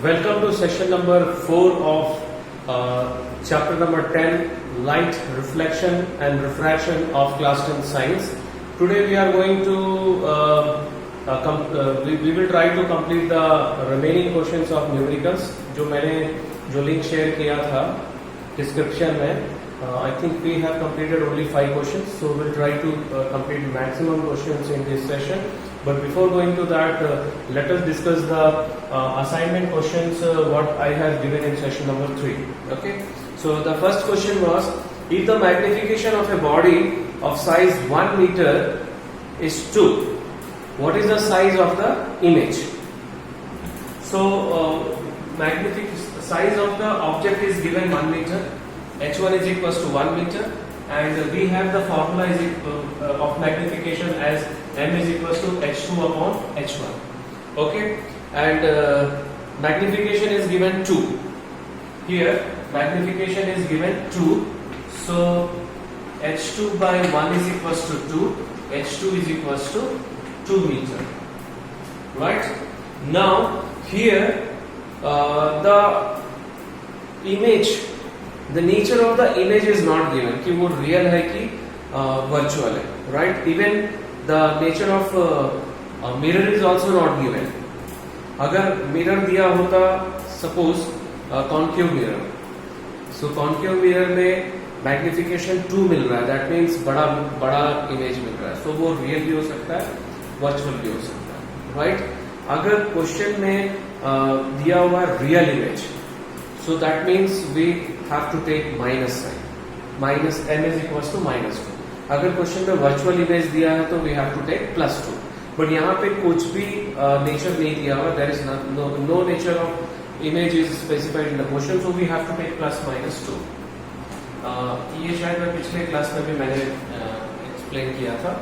Welcome to session number 4 of chapter number 10, Light, Reflection and Refraction of class 10 Science. Today we are going to, we will try to complete the remaining questions of numericals. जो link share किया था description में. I think we have completed only 5 questions, so we'll try to complete maximum questions in this session. But before going to that, let us discuss the assignment questions what I have given in session number 3. Okay. So the first question was, if the magnification of a body of size 1 meter is 2, what is the size of the image? So size of the object is given 1 meter. H1 is equals to 1 meter, and we have the formula of magnification as m is equals to h2 upon h1. Okay, and magnification is given 2. Here magnification is given 2, so h2 by 1 is equals to 2. h2 is equals to 2 meter. Right now here the image, the nature of the image is not given कि वो real है कि virtual है, right? Even the nature of mirror is also not given. अगर mirror दिया होता, suppose concave mirror, so concave mirror में magnification 2 मिल रहा है, that means बड़ा image मिल रहा है, so वो real भी हो सकता है, virtual भी हो सकता है, right? अगर question में दिया हुआ real image, so that means we have to take minus sign. Minus m is equals to minus 2. अगर क्वेश्चन में वर्चुअल इमेज दिया है तो we have to take plus 2. But यहाँ पे कुछ भी नेचर नहीं दिया हुआ. There is no nature of image is specified in the question, so we have to take plus minus 2. ये शायद मैं पिछले क्लास में भी मैंने एक्सप्लेन किया था.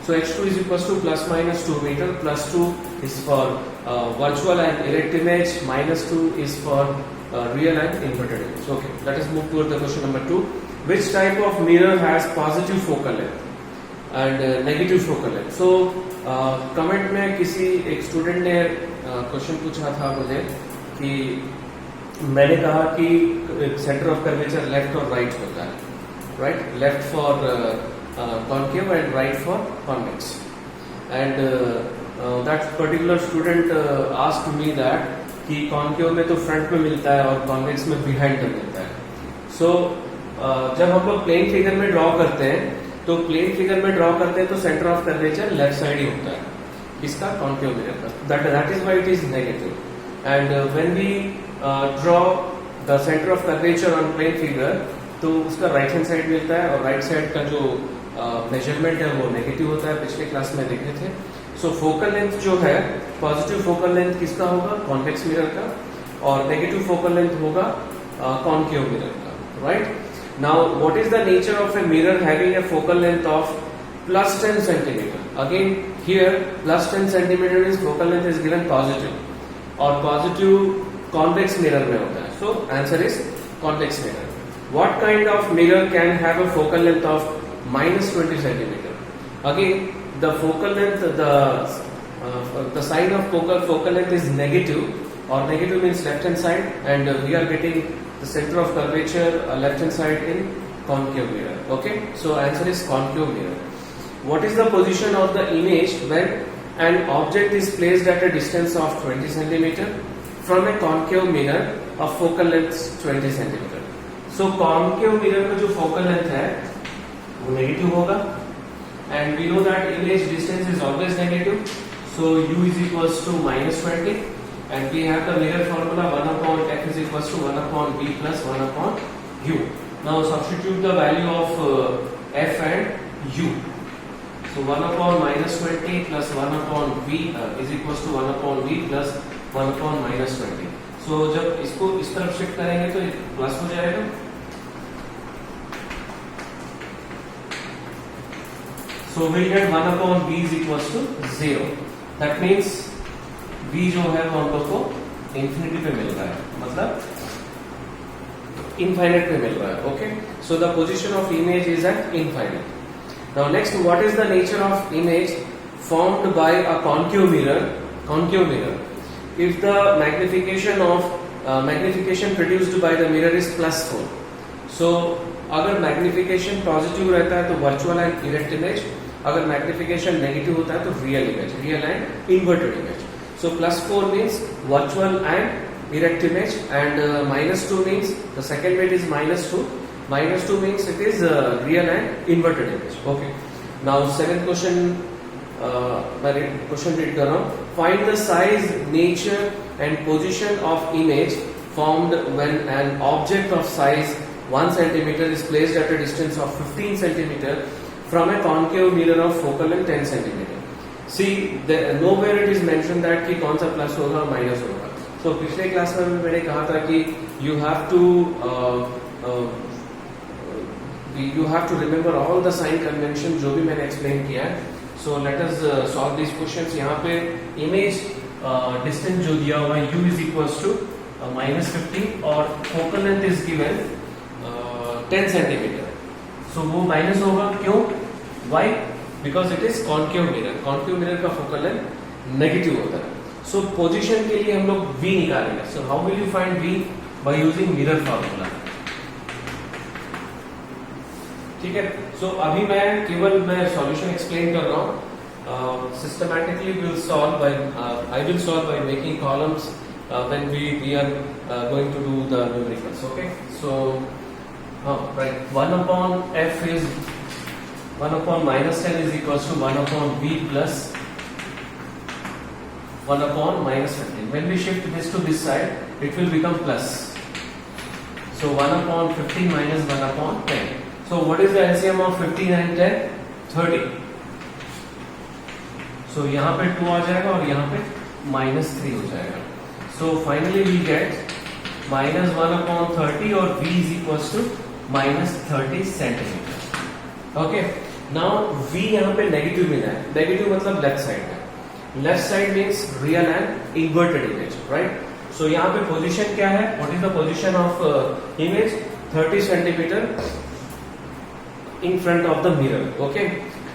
So h2 is equals to plus minus 2 meter. Plus 2 is for virtual and erect image. Minus 2 is for real and inverted image. Okay, let us move toward the question number 2. Which type of mirror has positive focal length and negative focal length? So comment में किसी एक student ने question पूछा था मुझे कि मैंने कहा कि सेंटर ऑफ कर्वेचर लेफ्ट और राइट होता है, right? Left for concave and right for convex, and that particular student asked me that कि concave में तो फ्रंट में मिलता है और convex में बिहाइंड में मिलता है. So जब हम लोग प्लेन फिगर में ड्रॉ करते हैं तो प्लेन फिगर में ड्रॉ करते हैं तो centre of curvature left side ही होता है इसका concave मिरर का. That is why it is negative. And when we draw the center of curvature on plane figure, तो उसका राइट हैंड साइड मिलता है और राइट साइड का जो मेजरमेंट है वो नेगेटिव होता है. पिछले क्लास में देखे थे. सो फोकल लेंथ जो है, पॉजिटिव फोकल लेंथ किसका होगा? कॉन्वेक्स मिरर का, और नेगेटिव फोकल लेंथ होगा कॉन्केव मिरर का, right? Now what is the nature of a mirror having a focal length of plus 10 centimeter? Again here plus 10 centimeter is focal length is given positive और positive convex mirror में होता है. So answer is convex mirror. What kind of mirror can have a focal length of minus 20 centimeter? Again, the focal length, the sign of focal length is negative, or negative means left hand side, and we are getting the center of curvature left hand side in concave mirror. Okay, so answer is concave mirror. What is the position of the image when an object is placed at a distance of 20 centimeter from a concave mirror of focal length 20 centimeter? So concave mirror का जो focal length है वो negative होगा, and we know that image distance is always negative, so u is equals to minus 20, and we have the mirror formula 1 upon f is equals to 1 upon v plus 1 upon u. Now substitute the value of f and u. So 1 upon minus 20 plus 1 upon v is equals to 1 upon v plus 1 upon minus 20. So जब इसको इस तरफ shift करेंगे तो plus हो जाएगा. So we'll get 1 upon v is equals to 0. That means v जो है वो हम लोग को इंफिनिटी पे मिल रहा है, मतलब इनफाइनाइट पे मिल रहा है. Okay, so the position of image is eight infinite. Now next, what is the nature of image formed by a concave mirror. if the magnification produced by the mirror is +4. So अगर magnification positive रहता है तो virtual and erect image, अगर magnification negative होता है तो real image, real and inverted image. So +4 means virtual and erect image, and -2 means the second bit is -2. -2 means it is real and inverted image. Okay. Now second question, मैं question read कर रहा हूँ. Find the size, nature and position of image formed when an object of size 1 centimeter is placed at a distance of 15 centimeter from a concave mirror of focal length 10 centimeter. See, nowhere it is mentioned that कि कौन सा plus होगा minus होगा. So पिछले class में मैंने कहा था कि you have to remember all the sign convention जो भी मैंने explain किया है. So let us solve these questions. यहाँ पे image distance जो दिया हुआ है u is equals to -15 और focal length is given 10 centimetre. So वो माइनस होगा, क्यों? Why? Because it is concave mirror. Concave mirror का फोकल लेंथ नेगेटिव होता है. सो पोजीशन के लिए हम लोग v निकालेंगे. So how will you find v? By using mirror formula. ठीक है. सो अभी मैं सॉल्यूशन एक्सप्लेन कर रहा हूँ. Systematically I will solve by making columns when we are going to do the numericals. Okay. So right, 1 upon f is 1 upon -10 is equals to 1 upon v plus 1 upon -15. When we shift this to this side, it will become plus. So 1 upon 15 minus 1 upon 10. So what is the LCM of 15 and 10? 30. So यहाँ पे 2 आ जाएगा और यहाँ पे -3 हो जाएगा. So finally we get -1 upon 30 और v is equals to -30 centimetre. Okay. Now v यहाँ पे नेगेटिव मिला है. नेगेटिव मतलब लेफ्ट साइड में. Left side means real and inverted image, right? So यहाँ पे पोजीशन क्या है? What is the position of image? 30 centimetre in front of the mirror. Okay.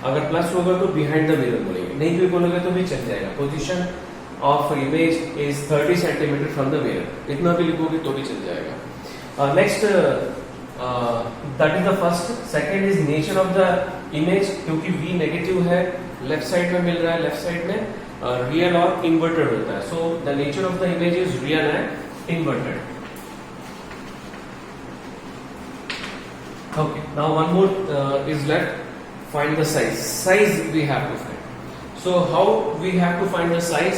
अगर प्लस होगा तो बिहाइंड द मिरर बोलेंगे, नहीं भी बोलोगे तो भी चल जाएगा. Position of image is 30 centimetre from the mirror. इतना भी लिखोगे तो भी चल जाएगा. Next, that is the first. Second is nature of the image. क्योंकि v नेगेटिव है, लेफ्ट साइड में मिल रहा है, लेफ्ट साइड में रियल और इन्वर्टेड होता है. So the nature of the image is real and inverted. Okay. Now one more is left. Find the size. Size we have to find. So how we have to find the size?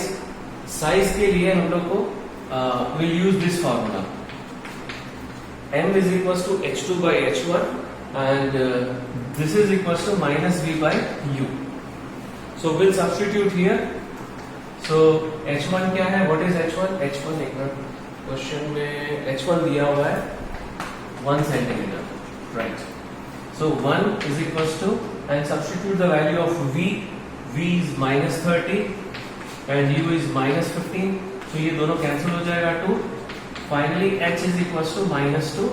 Size के लिए हम लोग को will use this formula. m is equals to h2 by h1 and this is equals to -v by u. So we'll substitute here. So h1 क्या है? What is h1? h1 एक minute, question में h1 दिया हुआ है 1 centimetre, right? So 1 is equals to, and substitute the value of v. v is -30 and u is -15. So ये दोनों cancel हो जाएगा 2. Finally, h is equals to -2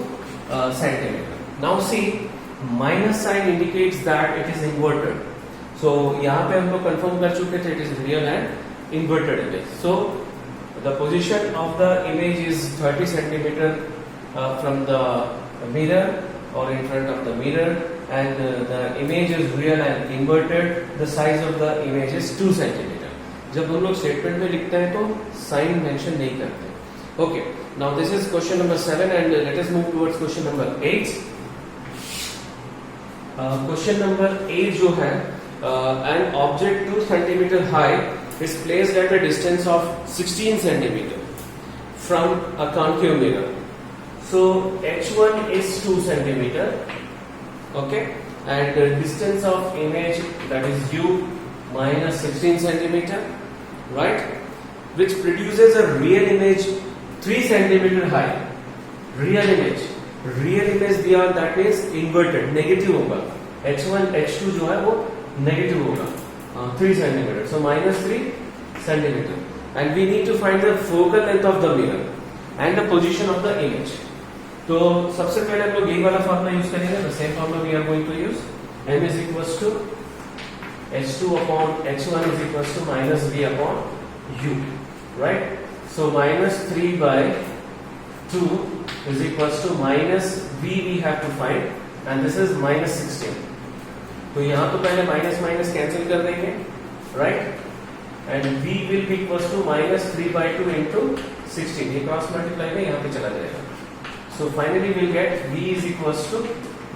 centimeter. Now see, minus sign indicates that it is inverted. So यहाँ पे हम लोग confirm कर चुके थे it is real and inverted image. So the position of the image is 30 centimeter from the mirror or in front of the mirror, and the image is real and inverted. The size of the image is 2 centimeter. जब हम लोग statement में लिखते हैं तो sign mention नहीं करते. Okay. Now this is question number 7 and let us move towards question number 8. Question number 8 जो है, an object 2 centimeter high is placed at a distance of 16 centimeter from a concave mirror. So h1 is 2 centimeter. Okay. And the distance of image, that is u, minus 16 centimeter, right? Which produces a real image 3 centimeter high. Real image दिया, that means inverted, negative होगा. h1 h2 जो है वो negative होगा 3 centimeter. So -3 centimeter. And we need to find the focal length of the mirror and the position of the image. तो सबसे पहले हम लोग यही वाला फॉर्मूला यूज करेंगे. The same formula we are going to use. m is equals to h2 upon h1 is equals to -v upon u, right? So minus 3 by 2 is equals to minus v we have to find and this is minus 16. तो यहाँ तो पहले minus minus cancel कर देंगे, right, and v will be equals to minus 3 by 2 into 16. ये cross multiply में यहाँ पे चला जाएगा. So finally we'll get v is equals to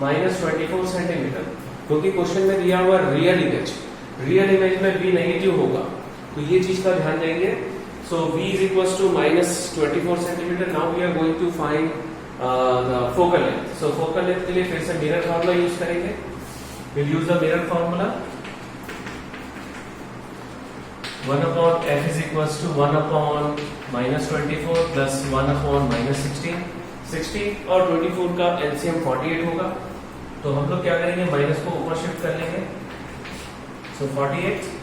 minus 24 centimetre. क्योंकि क्वेश्चन में दिया हुआ रियल इमेज में v नेगेटिव होगा, तो ये चीज का ध्यान देंगे. So v is equals to minus 24 centimeter. Now we are going to find the focal length. So focal length के लिए फिर से मिरर फार्मूला यूज करेंगे. We'll use the mirror formula. 1 upon f is equals to 1 upon minus 24 plus 1 upon minus 16. 16 और 24 का LCM 48 होगा. तो हम लोग क्या करेंगे, माइनस को ऊपर शिफ्ट कर लेंगे. So 48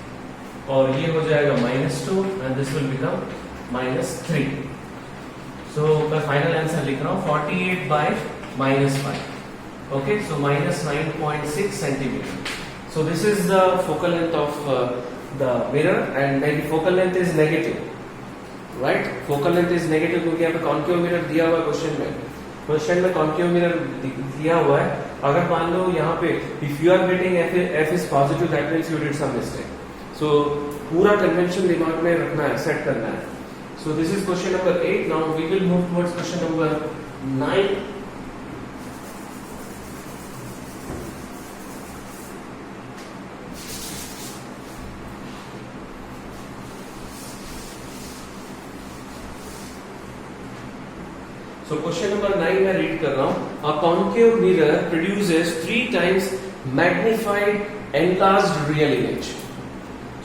और ये हो जाएगा -2 एंड दिस विल बिकम -3. सो मैं फाइनल आंसर लिख रहा हूँ 48 by -5. Okay, so -9.6 centimetre. So this is the focal length of the mirror and the focal length is negative, right. Focal length is negative क्योंकि यहाँ पे कॉन्केव मिरर दिया हुआ है क्वेश्चन में कॉन्केव मिरर दिया हुआ है. अगर मान लो यहाँ पे if you are getting f is positive, that means you did some mistake. So पूरा कन्वेंशन दिमाग में रखना है, सेट करना है. So this is question number 8. Now we will move towards question number 9. So question number 9 मैं read कर रहा हूँ. A concave mirror produces 3 times magnified enlarged real image.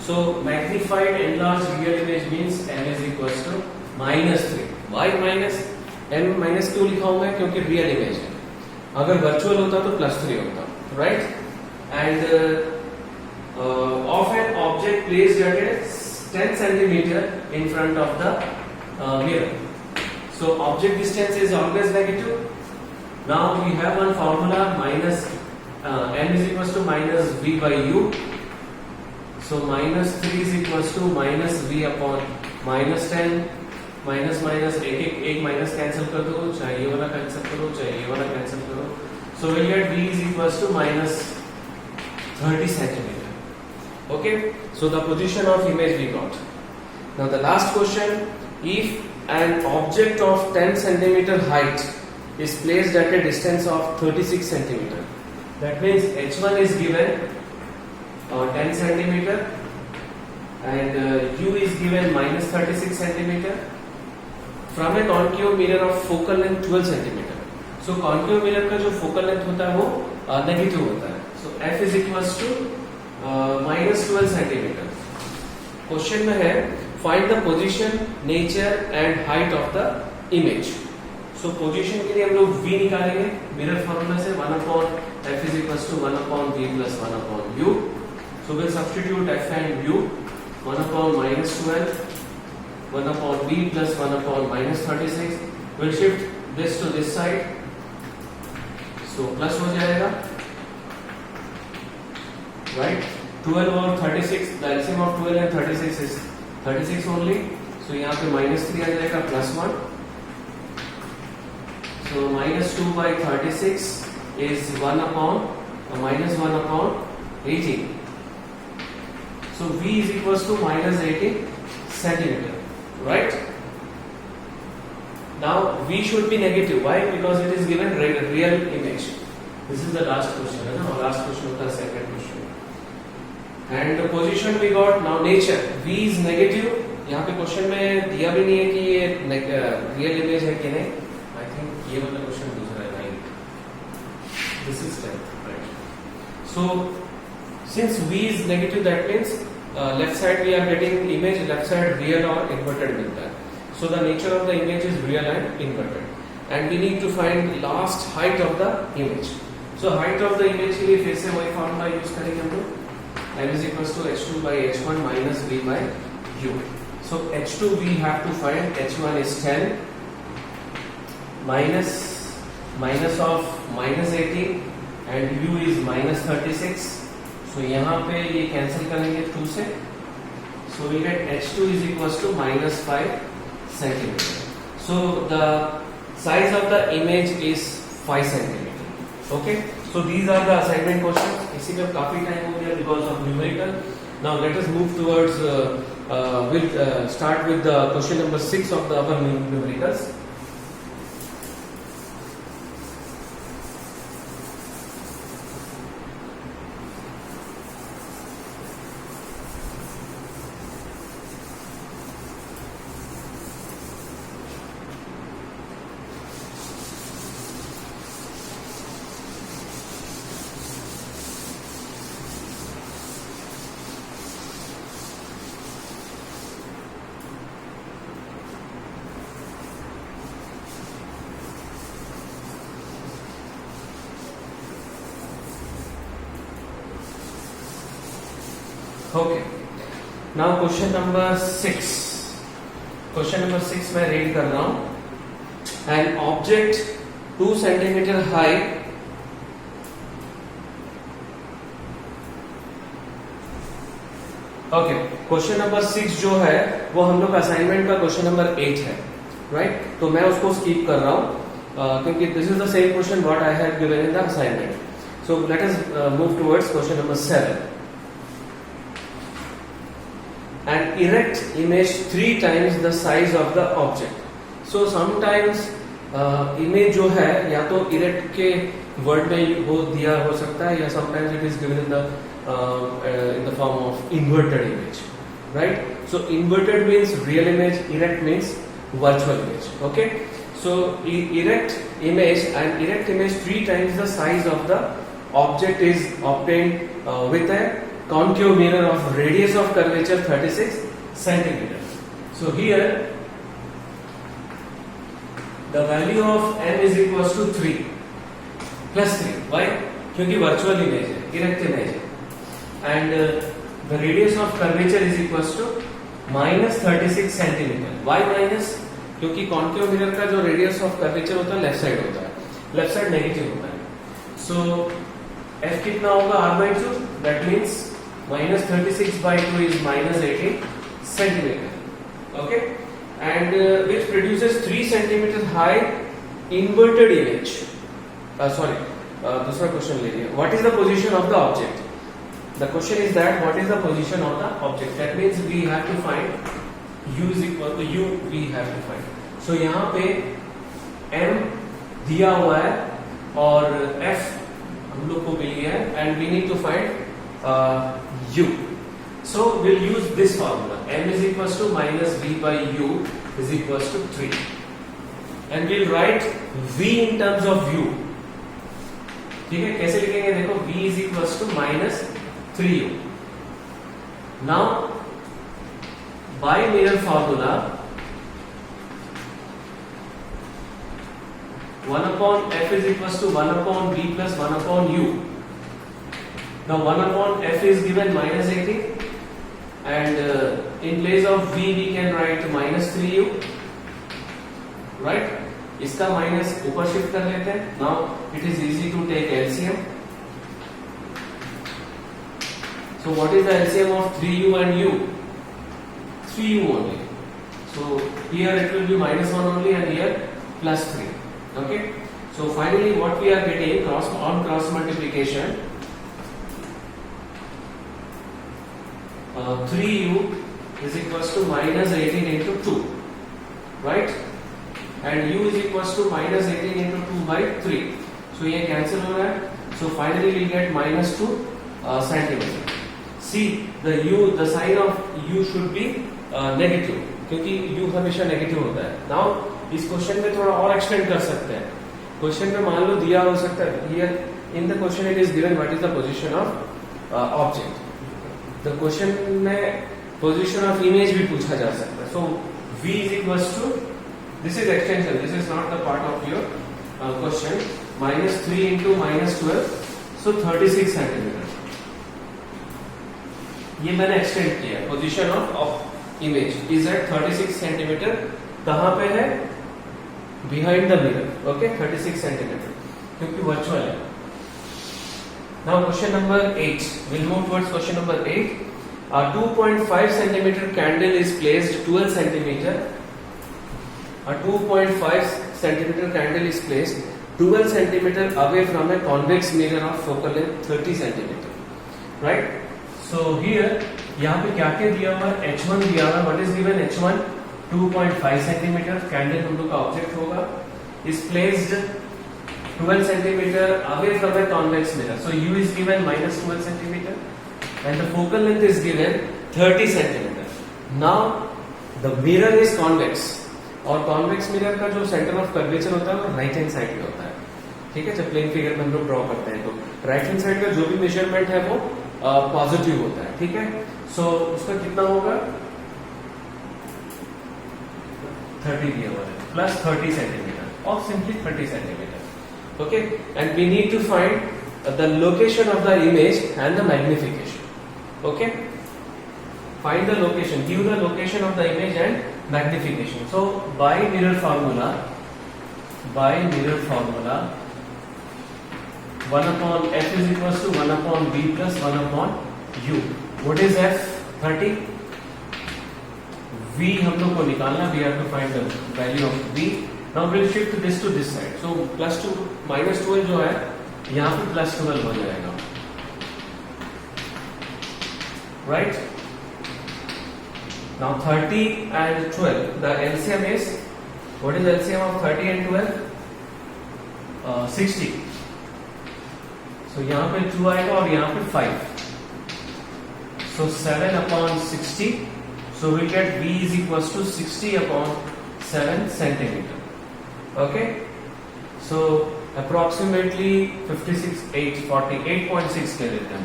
So magnified enlarged real image means m is equals to -3. Why minus? m minus क्यों लिखा हूं मैं? क्योंकि real image है. अगर वर्चुअल होता तो +3 होता, right. And of an object placed at 10 centimeter in front of the mirror. So object distance is always negative. Now we have one formula, minus m is equals to minus v by u. So minus 3 is equals to minus v upon minus 10. Minus minus एक minus cancel कर दो, चाहे ये वाला cancel करो, चाहे ये वाला कैंसिल करो. So will get v is equals to minus 30 centimeter. Okay, so the position of image we got. Now the last question, if an object of 10 centimeter height is placed at a distance of 36 centimeter, that means h1 is given 10 centimeter and u is given minus 36 centimeter from a concave mirror of focal length 12 centimeter. So concave mirror का जो focal length होता है वो negative होता है. So f is equals to minus 12 centimeter. Question में है find the position, nature and height of the image. So position के लिए हम लोग v निकालेंगे मिरर फॉर्मूला से. 1 upon f is equals to 1 upon v plus 1 upon u. So we'll substitute f and u. 1 upon minus 12, 1 upon v plus 1 upon minus 36. We'll shift this to this side. So plus हो जाएगा, right? 12 और 36, the LCM of 12 and 36 is 36 only. So यहाँ पे minus 3 आ जाएगा plus 1. So minus 2 by 36 is 1 upon minus 1 upon 18. So v is equals to minus 18 centimeter, right? Now v should be negative. Why? Because it is given real image. This is the last question, है ना? Last question होता है second question. And the position we got. Now nature. V is negative. यहाँ पे question में दिया भी नहीं है कि ये रियल इमेज है कि नहीं. I think ये वाला क्वेश्चन दूसरा है, right? This is 10th, right? So since v is negative, that means left side we are getting image, left side real or inverted मिलता है. So the nature of the image is real and inverted, and we need to find last height of the image. So height of the image के लिए फिर से वही formula use करेंगे हम लोग. m is equals to h2 by h1 minus v by u. So h2 we have to find. h1 is 10 minus of minus 18 and u is minus 36. So यहाँ पे ये कैंसिल करेंगे 2 से. So we get h2 is equals to minus 5 centimeter. So the size of the image is 5 centimeter. Okay, so these are the assignment questions. इसी में काफी time हो गया because of numerical. Now let us move towards we'll start with the question number 6 of the our numericals. Okay. Now question number 6. Question number 6 मैं read कर रहा हूँ. An object 2 centimeter high okay question number 6 जो है वो हम लोग assignment का क्वेश्चन नंबर 8 है राइट तो मैं उसको स्किप कर रहा हूँ क्योंकि this is the same question what I have given in the assignment so let us move towards question number 7 and erect image 3 times the size of the object so sometimes image जो है या तो erect के word में वो दिया हो सकता है या sometimes it is given in the form of inverted image right so inverted means real image erect means virtual image okay so erect image and erect image 3 times the size of the object is obtained with a concave mirror of radius of curvature 36 centimeter. So here the value of m is equals to 3 plus 3. Why? क्योंकि virtual image है, erect image है, and the radius of curvature is equals to minus 36 centimeter. Why minus? क्योंकि concave mirror का जो radius of curvature होता है left side होता है, left side negative होता है. So f कितना होगा r by 2? That means minus 36 by 2 is minus 18 centimeter. Okay, and which produces 3 centimeter high inverted image. दूसरा क्वेश्चन ले लिया. What is the position of the object? The question is that what is the position of the object? That means we have to find u is equal to u. We have to find. So यहाँ पे m दिया हुआ है और f हम लोग को मिल गया है and we need to find u. So we'll use this formula. M is equals to minus v by u is equals to 3. And we'll write v in terms of u. ठीक है कैसे लिखेंगे देखो v is equals to minus 3u. Now by mirror formula 1 upon f is equals to 1 upon v plus 1 upon u. Now 1 upon f is given minus 18 and in place of v we can write minus 3u right इसका minus ऊपर shift कर लेते हैं. Now it is easy to take LCM. So what is the LCM of 3u and u? 3u only. So here it will be minus 1 only and here plus 3. Okay. So finally what we are getting on cross multiplication 3u is equals to minus 18 into 2 right and u is equals to minus 18 into 2 by 3 so ये cancel हो रहा है so finally we get minus 2 centimeter. See the sign of u should be negative क्योंकि u हमेशा negative होता है. Now इस question में थोड़ा और एक्सटेंड कर सकते हैं. क्वेश्चन में मान लो दिया हो सकता है here in the question it is given what is the position of object. The question में position of image भी पूछा जा सकता है. So v is equals to this is extension. This is not the part of your question. Minus 3 into minus 12 so 36 centimeter. ये मैंने extend किया. Position of image is at 36 centimeter. कहाँ पे है? Behind the mirror. Okay, 36 centimeter. क्योंकि virtual है. Now question number 8. We'll move towards question number 8. A 2.5 centimeter candle is placed 12 centimeter a 2.5 centimeter candle is placed 12 centimeter away from a convex mirror of focal length 30 centimeter, right? So here यहाँ पे क्या क्या दिया हुआ है, H1 दिया हुआ है. What is given? H1 2.5 centimeter candle हम लोग का ऑब्जेक्ट होगा, is placed 12 centimeter away from a convex mirror. So U is given minus 12 centimeter and the focal length is given 30 centimeter. Now the mirror is convex और convex mirror का जो centre of curvature होता है वो right hand side पे होता है. ठीक है, जब प्लेन फिगर में हम लोग ड्रॉ करते हैं तो राइट हैंड साइड का जो भी मेजरमेंट है वो पॉजिटिव होता है. ठीक है, सो उसका कितना होगा 30 दिया हुआ है प्लस 30 सेंटीमीटर और simply 30 centimetre. Okay, and we need to find the location of the image and the magnification. Okay, find the location, give the location of the image and magnification. So by mirror formula 1 upon f is equals to 1 upon v plus 1 upon u. What is f? 30. v हम लोग को निकालना, we have to find the value of v. Now we'll shift this to this side. So plus 2 minus 12 जो है यहाँ पे plus 12 हो जाएगा, right? Now 30 and 12, the LCM is, what is LCM of 30 and 12? 60. So यहाँ पे 2 आएगा और यहाँ पे 5. So 7 upon 60. So we get V is equals to 60 upon 7 centimeter. Okay. So approximately 56, 8, 40, 8.6 kilogram.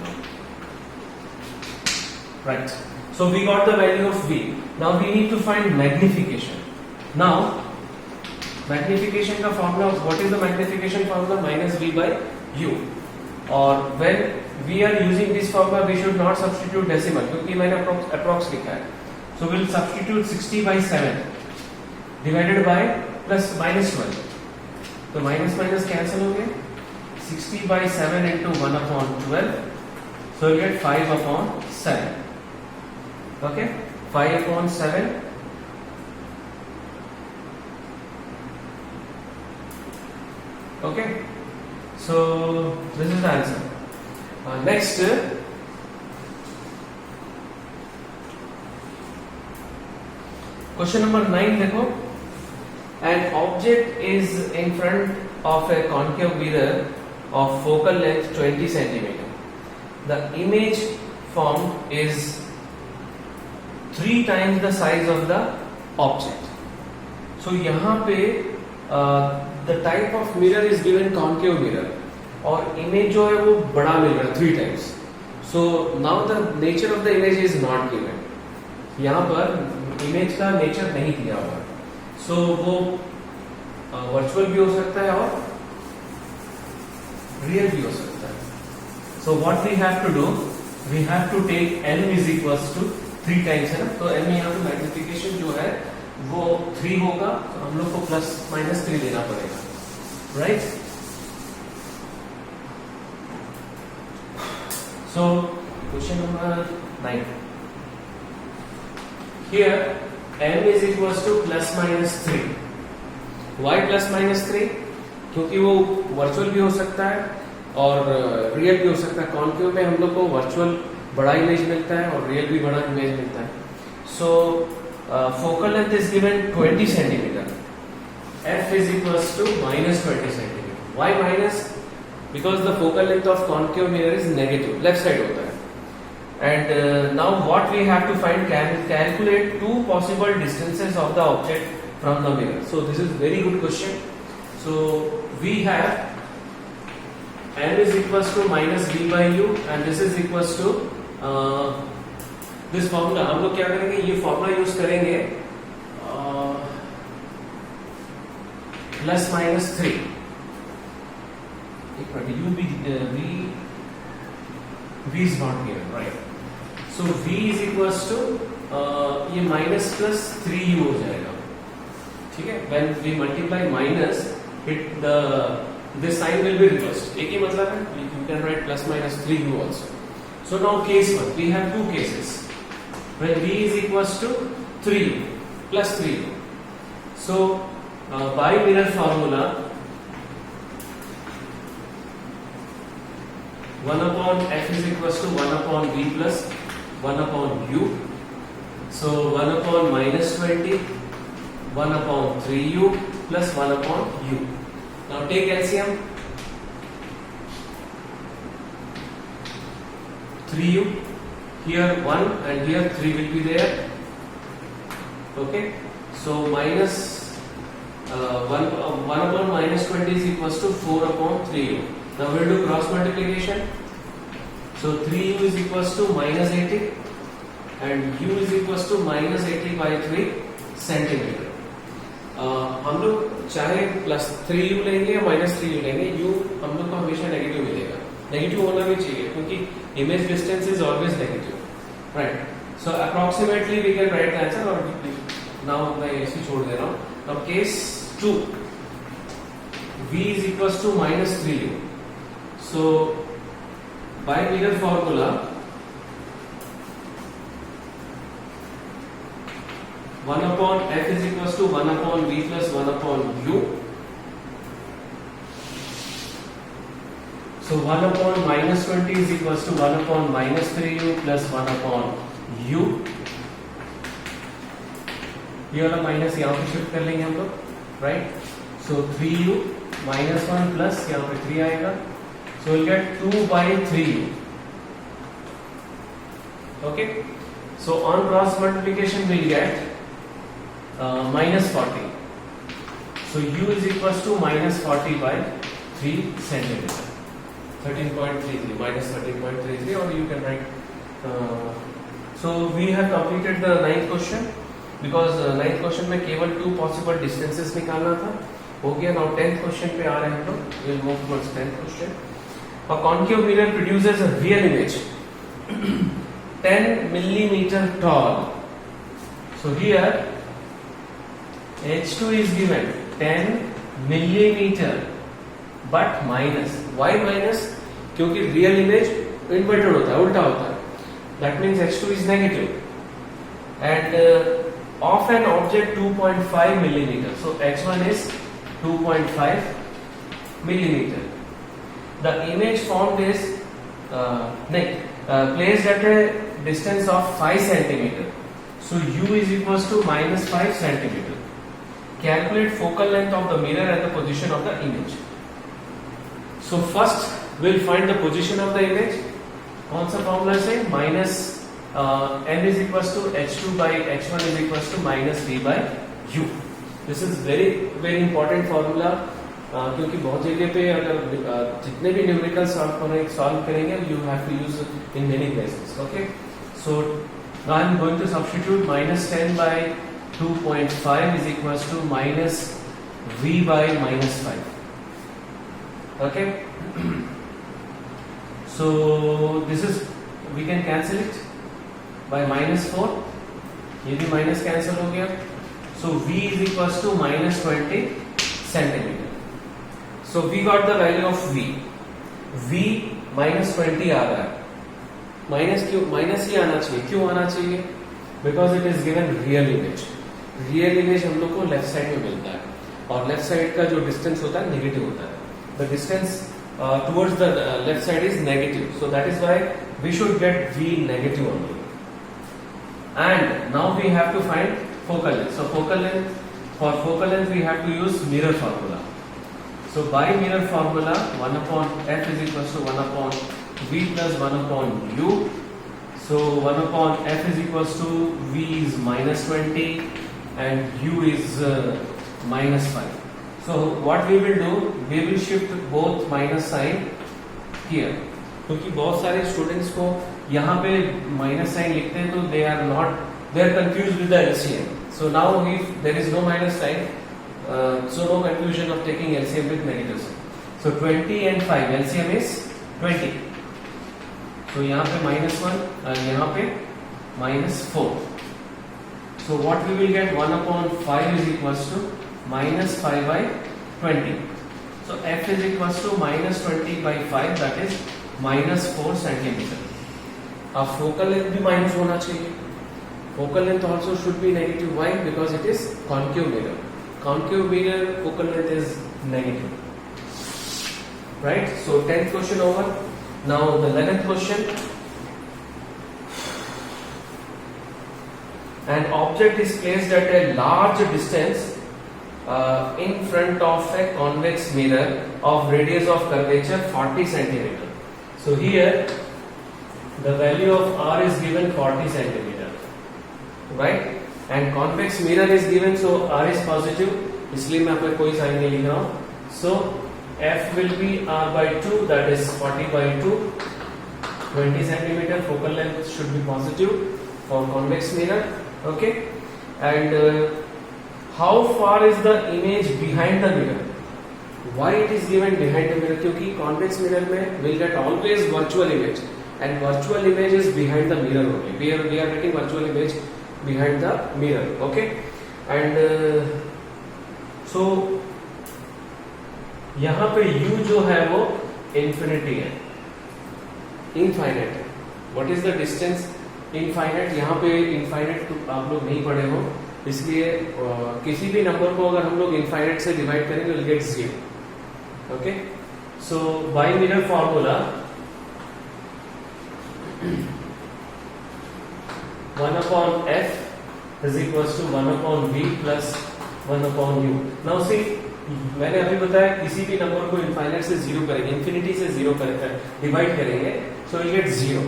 Right. So we got the value of V. Now we need to find magnification. Now magnification का formula, what is the magnification formula? Minus V by U. और when we are using this formula, we should not substitute decimal क्योंकि मैंने approx लिखा है. So we'll substitute 60 by 7 divided by plus minus 12. तो minus minus cancel हो गए. 60 by 7 into 1 upon 12. So we get 5 upon 7. Okay, 5 upon 7. Okay, so this is the answer. Next, question number 9 देखो. An object is in front of a concave mirror of focal length 20 centimeter. The image formed is 3 times the size of the object. So यहाँ पे the type of mirror is given concave mirror और image जो है वो बड़ा मिल रहा है 3 times. So now the nature of the image is not given. यहाँ पर image का nature नहीं दिया हुआ. So वो virtual भी हो सकता है और real भी हो सकता है. So what we have to do, we have to take n is equals to 3 times है ना, तो n में यहाँ पे मैग्निफिकेशन जो है वो 3 होगा, तो हम लोग को प्लस माइनस 3 लेना पड़ेगा, right? So question number 9. Here n is equals to plus minus 3. Why plus minus 3? क्योंकि वो वर्चुअल भी हो सकता है और रियल भी हो सकता है. कॉन्केव में हम लोग को वर्चुअल बड़ा इमेज मिलता है और रियल भी बड़ा इमेज मिलता है. So focal length is given 20 centimetre. f is equals to minus 20 centimeter. Why minus? Because the focal length of concave mirror is negative, left side होता है. And now what we have to find, can calculate 2 possible distances of the object from the mirror. So this is very good question. So we have n is equals to minus v by u and this is equals to this formula. हम लोग क्या करेंगे, ये formula use करेंगे plus minus 3. एक minute, you be v is not given, right? So v is equals to ये minus plus 3u हो जाएगा. ठीक है, when we multiply minus it this sign will be reversed. एक ही मतलब है, you can write plus minus 3u also. So now case 1, we have 2 cases. When v is equals to 3u plus 3u. So by mirror formula, 1 upon f is equals to 1 upon v plus 1 upon u. So 1 upon minus 20, 1 upon 3u plus 1 upon u. Now take LCM. 3u, here 1 and here 3 will be there. Okay, so minus 1 upon minus 20 is equals to 4 upon 3u. Now we will do cross multiplication. So 3u is equals to minus 80 and u is equals to minus 80 by 3 centimetre. हम लोग चाहे plus 3u लेंगे या minus 3u लेंगे, u हम लोग को हमेशा नेगेटिव मिलेगा. नेगेटिव होना भी चाहिए क्योंकि image distance is always negative, right. So approximately we can write the answer. और नाउ मैं ऐसे छोड़ दे रहा हूँ. Now case 2, v is equals to minus 3u. So by mirror formula, 1 upon f is equals to 1 upon v plus 1 upon u. So 1 upon minus 20 is equals to 1 upon minus 3u plus 1 upon u. ये वाला minus यहाँ पे shift कर लेंगे हम लोग, right. सो 3u minus 1 plus यहाँ पे 3 आएगा. So we'll get 2 by 3u. Okay. So on cross multiplication we'll get minus 40. So u is equals to minus 40 by 3 centimeter. 13.33 minus 13.33, or you can write. So we have completed the 9th question because 9th question में केवल 2 possible distances निकालना था. हो गया. Now 10th question पे आ रहे हैं हम लोग. We'll move towards 10th question. A concave mirror produces a real image 10 millimeter tall. So here H2 is given 10 millimeter but minus. Why minus? क्योंकि real image inverted होता है, उल्टा होता है. That means H2 is negative. And of an object 2.5 millimeter. So H1 is 2.5 millimeter. The image formed is placed at a distance of 5 centimeter. So u is equals to minus 5 centimeter. Calculate focal length of the mirror at the position of the image. So first we'll find the position of the image. कौन सा formula से? Minus m is equals to h2 by h1 is equals to minus v by u. This is very important formula. क्योंकि बहुत जगह पे अगर जितने भी न्यूमेरिकल सॉल्व करेंगे you have to use in many places. Okay. So now I am going to substitute minus 10 by 2.5 is equals to minus v by minus 5. Okay. So this is, we can cancel it by minus 4. ये भी minus cancel हो गया. So v is equals to minus 20 centimeter. So we got the value of v. v minus 20 आ रहा है. Minus क्यों? Minus ही आना चाहिए. क्यों आना चाहिए? Because it is given real image. Real image हम लोग को लेफ्ट साइड में मिलता है और लेफ्ट साइड का जो डिस्टेंस होता है नेगेटिव होता है. The distance towards the left side is negative, so that is why we should get v negative only. And now we have to find focal length. So focal length, for focal length we have to use mirror formula. So by mirror formula 1 upon f is equals to 1 upon v plus 1 upon u. So 1 upon f is equals to v is minus 20 and u is minus 5. So what we will do, we will shift both minus sign here. क्योंकि बहुत सारे students को यहाँ पे minus sign लिखते हैं तो they are confused with the LCM. So now if there is no minus sign, so no confusion of taking LCM with negative sign. So 20 and 5 LCM is 20. So यहाँ पे minus 1 और यहाँ पे minus 4. So what we will get 1 upon 5 is equals to minus 5 by 20. So f is equals to minus 20 by 5, that is minus 4 centimeter. अब focal length भी minus होना चाहिए. Focal length also should be negative. Why? Because it is concave mirror. concave mirror focal length is negative. Right? So 10th question over. Now the 11th question. An object is placed at a large distance in front of a convex mirror of radius of curvature 40 centimeter. So here the value of R is given 40 centimeter, right? And convex mirror is given, so R is positive. इसलिए मैं आपको कोई sign नहीं लिख रहा हूँ. So F will be R by 2, that is 40 by 2, 20 centimeter. Focal length should be positive for convex mirror. Okay, and how far is the image behind the mirror? Why it is given behind the mirror? क्योंकि convex mirror में will get always virtual image, and virtual image is behind the mirror only. We are getting virtual image behind the mirror. Okay, and so यहाँ पे u जो है वो infinity है, infinite है. What is the distance? Infinite. यहाँ पे infinite तो आप लोग नहीं पढ़े हो, इसलिए किसी भी नंबर को अगर हम लोग इनफाइनाइट से डिवाइड करेंगे will get 0. Okay, so by mirror formula 1/f is equals to 1/v plus 1/u. Now see, मैंने अभी बताया किसी भी नंबर को इनफाइनाइट से 0 करेंगे, इन्फिनिटी से 0 करेंगे, डिवाइड करेंगे, so will get 0.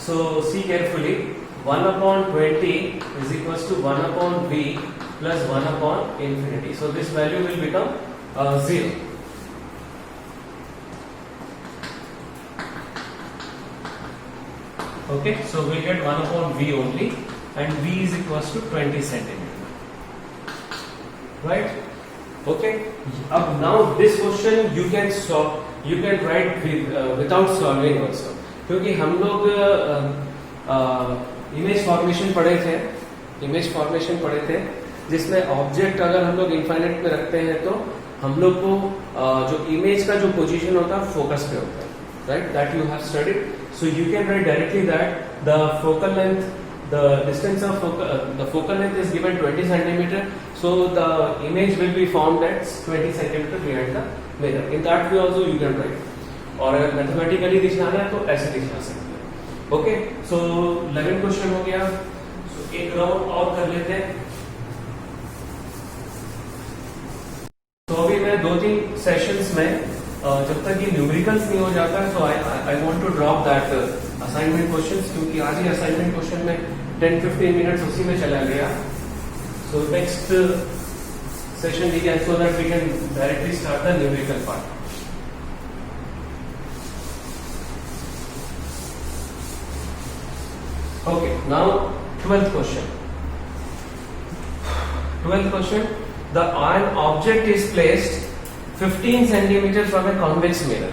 So see carefully, 1/20 is equals to 1/v plus 1/infinity. So this value will become 0. Okay, so we'll get 1/v only, and v is equals to 20 centimeter. Right? Okay. Now this question you can solve. You can write without solving also. क्योंकि हम लोग image formation पढ़े थे, जिसमें object अगर हम लोग infinite में रखते हैं तो हम लोग को जो इमेज का जो पोजीशन होता है फोकस पे होता है, right? That you have studied. So you can write directly that the focal length, the distance of the focal length is given 20 centimeter, so the image will be formed at 20 centimeter behind the mirror. In that way also you can write. और अगर mathematically दिखाना है तो ऐसे दिखा सकते हैं. Okay, सो 11 question हो गया. सो एक राउंड और कर लेते हैं. तो अभी मैं 2-3 सेशंस में जब तक ये न्यूमेरिकल्स नहीं हो जाता है, so I want to drop that assignment questions, क्योंकि आज ही असाइनमेंट क्वेश्चन में 10-15 मिनट्स उसी में चला गया. So next session we can, so that we can directly start the numerical part. Okay, now 12th question. 12th question. An object is placed 15 centimeters from a convex mirror.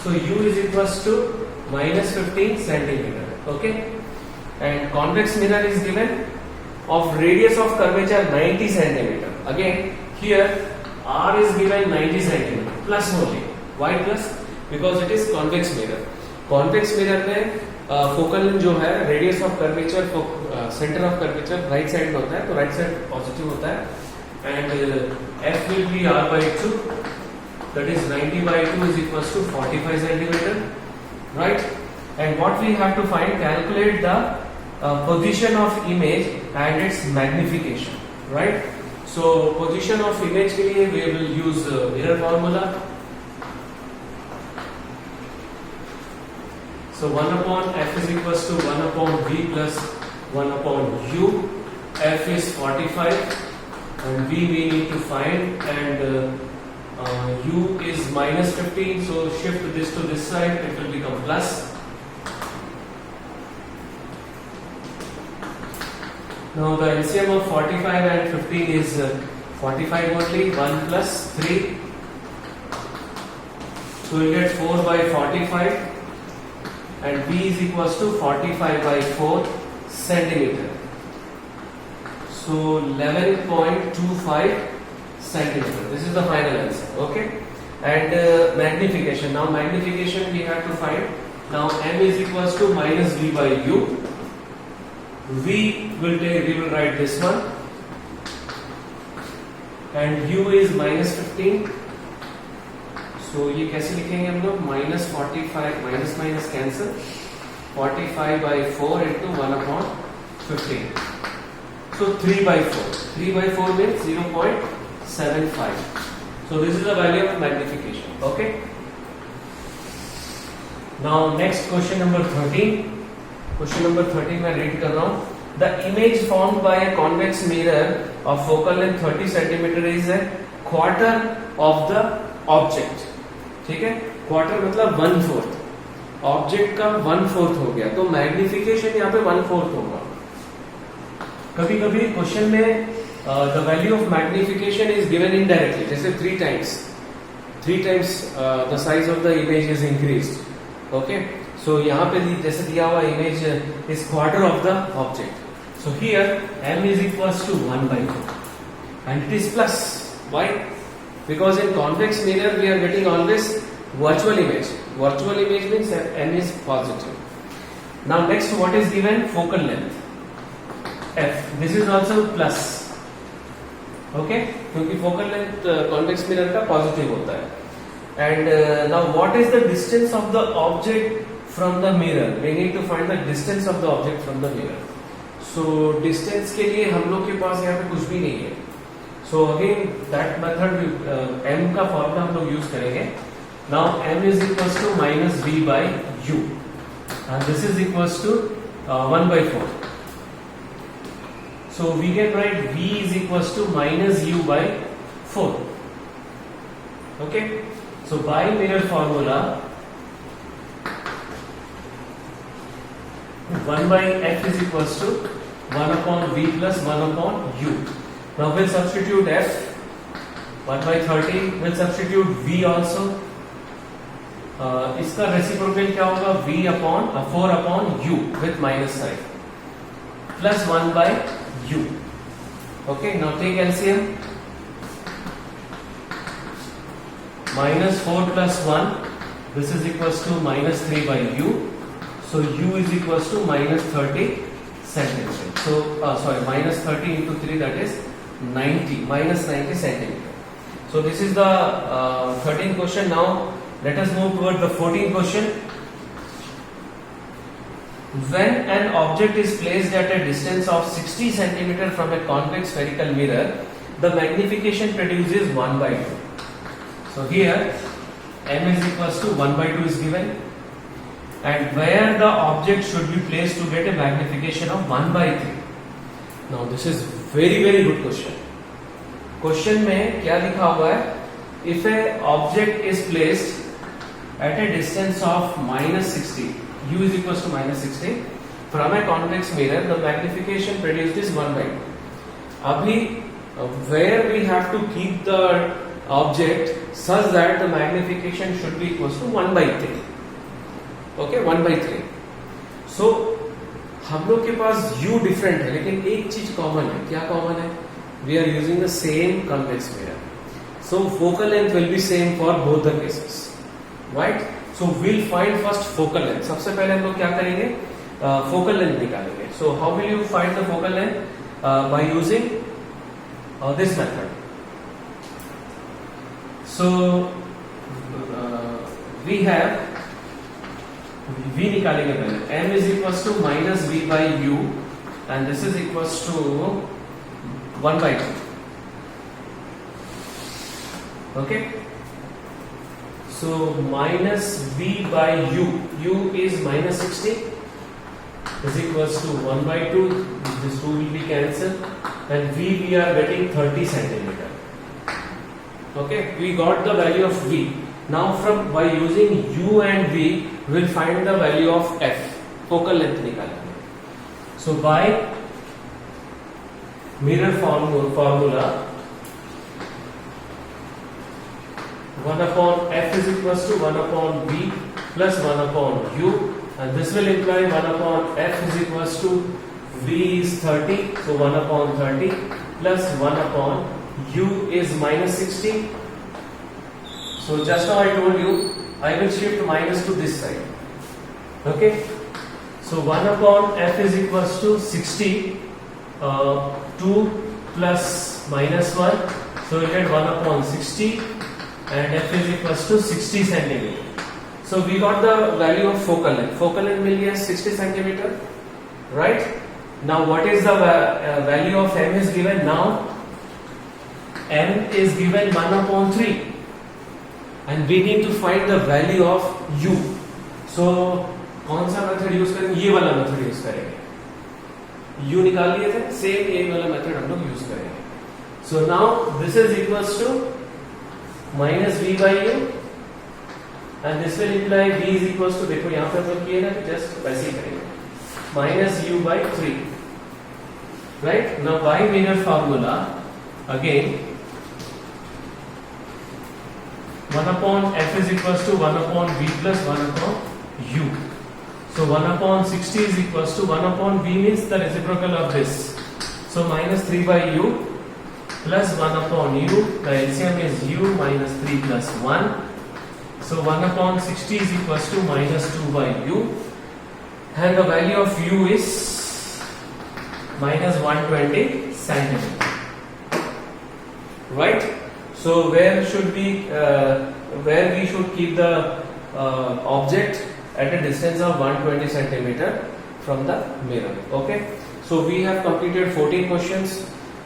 So u is equals to minus 15 centimeter. Okay, and convex mirror is given of radius of curvature 90 centimeter. Again here R is given 90 centimeter plus only. Why plus? Because it is convex mirror. Convex mirror में focal जो है radius of curvature, centre of curvature right side में होता है, तो right side positive होता है. And F will be R by 2, that is 90 by 2 is equals to 45 centimeter, right? And what we have to find, calculate the position of image and its magnification, right? So position of image के लिए we will use mirror formula. So 1/f is equals to 1/v plus 1/u. F is 45 and v we need to find, and u is minus 15, so shift this to this side, it will become plus. Now the LCM of 45 and 15 is 45 only, 1 plus 3, so we get 4 by 45, and b is equals to 45 by 4 centimeter. So 11.25 centimeter. This is the final answer. Okay. And magnification. Now magnification we have to find. Now m is equals to minus v by u. We will write this one, and u is minus 15. So ये कैसे लिखेंगे हम लोग? minus 45, minus minus cancel, 45 by 4 into 1 upon 15. So 3 by 4. 3 by 4 means 0.75. So this is the value of magnification. Okay. Now next question number 13. Question number 13 मैं read कर रहा हूँ. The image formed by a convex mirror of focal length 30 centimeter is a quarter of the object. ठीक है, quarter मतलब 1/4. Object का 1/4 हो गया, तो मैग्निफिकेशन यहाँ पे 1/4 होगा. कभी कभी क्वेश्चन में the value of magnification is given indirectly, जैसे 3 times the size of the image is increased. Okay, so यहाँ पे जैसे दिया हुआ image is quarter of the object. So here m is equals to 1/4 and it is plus. Why? Because in convex mirror we are getting always virtual image. Virtual image means n is positive. Now next, what is given? Focal length f. This is also plus. Okay, क्योंकि focal length convex mirror का positive होता है. And now what is the distance of the object from the mirror? We need to find the distance of the object from the mirror. So distance के लिए हम लोग के पास यहाँ पे कुछ भी नहीं है. So again that method m का फॉर्मूला हम लोग यूज करेंगे. Now m is equals to minus v by u and this is equals to 1/4. So we can write v is equals to minus u by 4. Okay, so by mirror formula 1 by f is equals to 1 upon v plus 1 upon u. Now we'll substitute f. 1 by 30. We'll substitute v also. इसका reciprocal क्या होगा? v upon 4 upon u with minus sign plus 1 by u. Okay, now take LCM. Minus 4 plus 1. This is equals to minus 3 by u. So u is equals to minus 30 centimeter. So minus 30 into 3, that is 90, minus 90 centimeter. So this is the 13th question. Now let us move toward the 14th question. When an object is placed at a distance of 60 centimeter from a convex spherical mirror, the magnification produces 1/2. So here m is equals to 1/2 is given, and where the object should be placed to get a magnification of 1/3. Now this is very good question. Question में क्या लिखा हुआ है? If a object is placed at a distance of minus 60, u is equals to minus 60 from a convex mirror, the magnification produced is 1/2. अभी where we have to keep the object such that the magnification should be equals to 1/3. Okay, 1/3. So हम लोग के पास u different है, लेकिन एक चीज common है. क्या कॉमन है? We are using the same convex mirror, so focal length will be same for both the cases, right? So we'll find first focal length. सबसे पहले हम लोग क्या करेंगे? Focal length निकालेंगे. So how will you find the focal length? By using this method. So we have v निकालेंगे पहले. m is equals to minus v by u and this is equals to 1/2. Okay, so minus v by u is minus 60 is equals to 1/2. This 2 will be cancelled and we are getting 30 centimeter. Okay, we got the value of v. Now by using u and v we'll find the value of f, focal length निकालेंगे. So by mirror formula 1 upon f is equals to 1 upon v plus 1 upon u, and this will imply 1 upon f is equals to v is 30, so 1 upon 30 plus 1 upon u is minus 60. So just now I told you I will shift minus to this side. Okay, so 1 upon f is equals to 60, 2 plus minus 1, so we get 1 upon 60 and f is equals to 60 centimeter. So we got the value of focal length. Focal length will be 60 centimeter, right? Now what is the value of m is given now? M is given 1 upon 3 and we need to find the value of u. So कौन सा method use करेंगे? ये वाला method use करेंगे. u निकाल लिए थे, same ये वाला मेथड हम लोग यूज करेंगे. So now this is equals to minus v by u and this will imply v is equals to, देखो यहां पे हम लोग किए ना जस्ट वैसे ही करेंगे, minus u by 3, right? Now by mirror formula again 1 upon f is equals to 1 upon v plus 1 upon u. So 1 upon 60 is equals to 1 upon v means the reciprocal of this. So minus 3 by u plus 1 upon u. The LCM is u minus 3 plus 1. So 1 upon 60 is equals to minus 2 by u. And the value of u is minus 120 centimeter. Right? So where we should keep the object at a distance of 120 centimeter from the mirror. Okay, so we have completed 14 questions.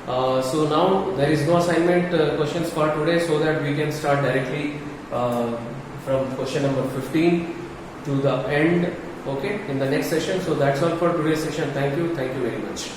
So now there is no assignment questions for today, so that we can start directly from question number 15 to the end. Okay, in the next session. So that's all for today's session. Thank you very much.